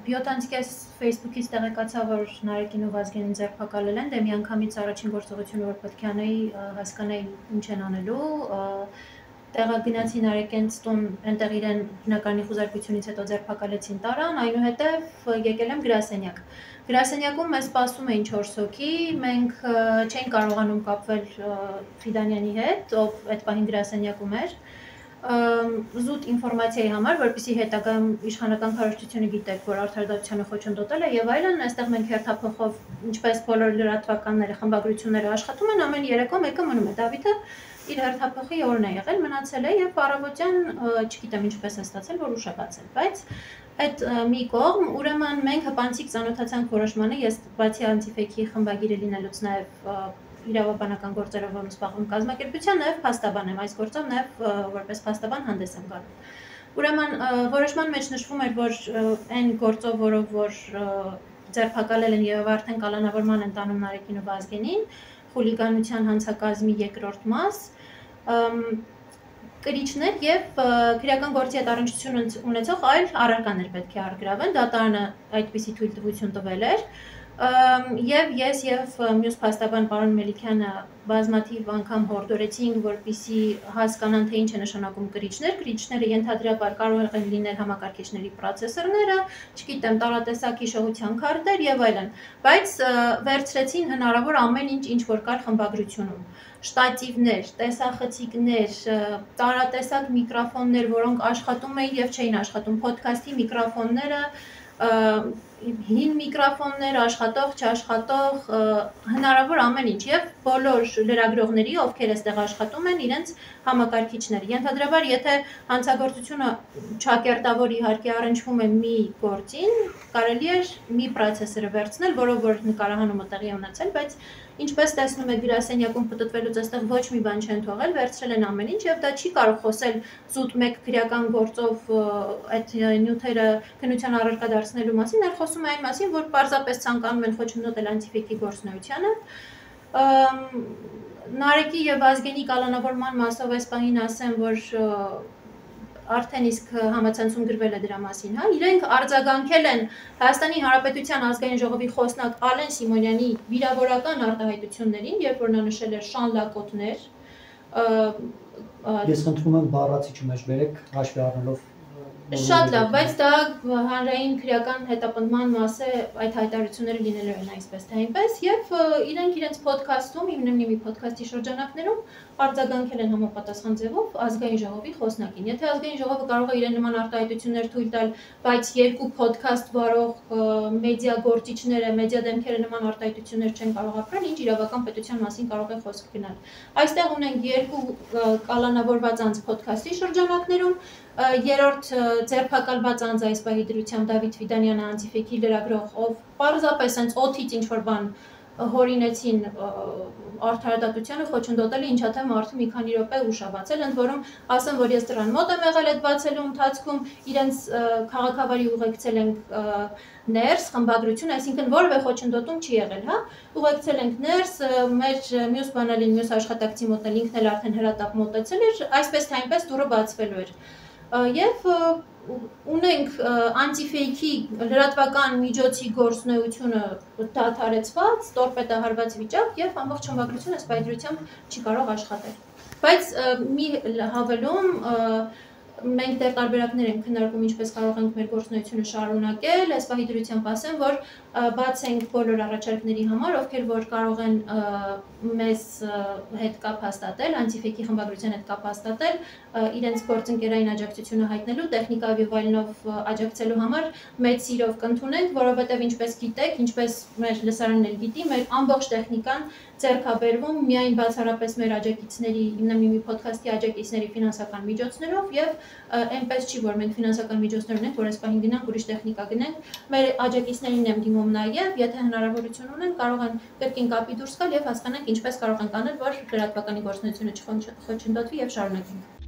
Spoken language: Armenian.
7-ից Facebook-ից տեղեկացա, որ Նարեկին ու Վազգենին ձերբակալել են, դե միանգամից առաջին գործողությունը, որ պետք է անեի, հասկանայի ինչ են անելու, տեղը գնացի Նարեկենց տուն, այնտեղ իրեն բնակարանի խուզարկությունից հետո ձերբակալեցին տարան, այնուհետև եկել եմ գրասենյակ։ Գրասենյակում մեզ սպասում էին 4 հոգի, մենք չէինք կարողանում կապվել Ֆիդանյանի հետ, ով այդ պահին գրասենյակում էր։ Զուտ ինֆորմացիայի համար, որպեսզի հետագայում իշխանական քարոզչությունը գիտեք, որ արդարադատությանը խոչընդոտել է եւ այլն, այստեղ մենք հերթափոխով, ինչպես բոլոր լրատվականները, խմբագրությունները աշխատում են, ամեն երեկո մեկը մնում է։ Դավիթը իր հերթափոխի օրն է եղել, մնացել է եւ առավոտյան, չգիտեմ ինչպես է ստացել, որ ուշ է բացել, բայց այդ մի կողմ, ուրեմն մենք հպանցիկ ծանոթացանք որոշմանը, ես բացի անտիֆեքի խմբագիրը լինելուց նաեւ իրավաբանական գործերով եմ զբաղվում կազմակերպության, նաև փաստաբան եմ, այս գործով նաև որպես փաստաբան հանդես եմ գալու։ Ուրեմն որոշման մեջ նշվում էր, որ այն գործով, որով որ ձերբակալել են եւ արդեն կալանավորման են տանում Նարեկին ու Վազգենին, խուլիգանության հանցակազմի երկրորդ մաս, կրիչներ եւ քրեական գործի հետ առնչություն ունեցող այլ առարկաներ պետք է առգրավեն, դատարանը այդպիսի թույլտվություն տվել էր։ Եվ ես եւ մյուս փաստաբան պարոն Մելիքյանը բազմաթիվ անգամ հորդորեցինք, որպեսզի հասկանան, թե ինչ է նշանակում կրիչներ։ Կրիչները ենթադրաբար կարող են լինել համակարգիչների պրոցեսորները, չգիտեմ, տարատեսակ հիշողության քարտեր եւ այլն, բայց վերցրեցին հնարավոր ամեն ինչ որ կար խմբագրությունում։ Շտատիվներ, տեսախցիկներ, տարատեսակ միկրոֆոններ, որոնք աշխատում էին եւ չէին աշխատում, ոդքասթի միկրոֆոնները, հին միկրոֆոններ, աշխատող, չաշխատող, հնարավոր ամեն ինչ եւ բոլոր լրագրողների, ովքեր այստեղ աշխատում են, իրենց համակարգիչներ։ Ենթադրաբար, եթե հանցագործությունը չակերտավոր իհարկե առնչվում է մի գործին, կարելի է մի պրոցեսորը վերցնել, որով որ նկարահանումը տեղի է ունեցել, բայց ինչպես տեսնում եք գրասենյակում պտտվելուց այստեղ ոչ մի բան չեն թողել, վերցրել են ամեն ինչ եւ դա չի կարող խոսել զուտ մեկ քրեական գործով այդ նյութերը քննության առարկա դարձնելու մասին, այլ խոսում է այն մասին, որ պարզապես ցանկանում են խոչընդոտել անտիֆեքի գործունեությանը։ Նարեկի եւ Վազգենի կալանավորման մասով այս պահին ասեմ, որ արդեն իսկ համացանցում գրվել է դրա մասին, հա, իրենք արձագանքել են Հայաստանի Հանրապետության ազգային ժողովի խոսնակ Ալեն Սիմոնյանի վիրավորական արտահայտություններին, երբ որ նա նշել էր շանլակոտներ։ Ես խնդրում եմ բառացիչ մեջ բերեք, հաշվի առնելով Շատ լավ, բայց դա հանրային քրեական հետապնդման մաս է, այդ հայտարարությունները լինելու են այսպես թե այնպես, եւ իրենք իրենց ոդքասթում, մի ոդքասթի շրջանակներում արձագանքել են համապատասխան ձևով ազգային ժողովի խոսնակին։ Եթե ազգային ժողովը կարող է իրեն նման արտահայտություններ թույլ տալ, բայց երկու ոդքասթ վարող մեդիա գործիչները, մեդիա դեմքերը նման արտահայտություններ չեն կարող ապրել, ինչ իրավական պետության մասին կարող է խոսք գնալ։ Այստեղ ունենք երկու կալանավորված անձ ոդքասթի շրջանակներում, երրորդ ձերբակալված անձ այս պահի դրությամբ Դավիթ Ֆիդանյանը անտիֆեքի լրագրող, ով պարզապես հենց օդից ինչ-որ բան հորինեցին արդարադատությանը խոչընդոտել է, ինչա թե մարդը մի քանի րոպե ուշ է բացել, ընդ որում ասեմ, որ ես դրան մոտ եմ եղել այդ բացելու ընթացքում, իրենց քաղաքավարի ուղեկցել ենք ներս, խմբագրություն, այսինքն որևէ խոչընդոտում չի եղել, հա, ուղեկցել ենք ներս, մեր մյուս բանալին, մյուս աշխատակցի մոտ էլ ինքն էլ արդեն հրատապ մոտեցել էր, այսպես թե այնպես դուռը բացվելու էր։ Եվ ունենք անտիֆեյքի լրատվական միջոցի գործունեությունը դադարեցված, տորպեդահարված վիճակ եւ ամբողջ խմբագրությունը ըստ պայծրությամբ չի կարող աշխատել։ Բայց մի հավելում, մենք դեռ տարբերակներ ենք քննարկում, ինչպես կարող ենք մեր գործունեությունը շարունակել, այս պահի դրությամբ ասեմ, որ բաց ենք բոլոր առաջարկների համար, ովքեր որ կարող են մեզ հետ կապ հաստատել, անտիֆեյքի խմբագրության հետ կապ հաստատել, իրենց գործընկերային աջակցությունը հայտնելու, տեխնիկայով եւ այլնով աջակցելու համար մեծ սիրով կընդունենք, որովհետեւ ինչպես գիտեք, ինչպես մեր լսարանն էլ գիտի, մեր ամբողջ տեխնիկան ձեռքաբերվում միայն բացառապես մեր աջակիցների, մի ոդքասթի աջակիցների ֆինանսական միջոցներով եւ այնպես չի, որ մենք ֆինանսական միջոցներ ունենք, որ այս պահին գնանք ուրիշ տեխնիկա գնենք, մեր աջակիցներին եմ դիմում նաեւ, եթե հնարավորություն ունեն, կարող են կրկին կապի դուրս գալ եւ հասկանանք ինչպես կարող ենք անել, որ լրատվականի գործունեությունը չխոչընդոտվի եւ շարունակենք։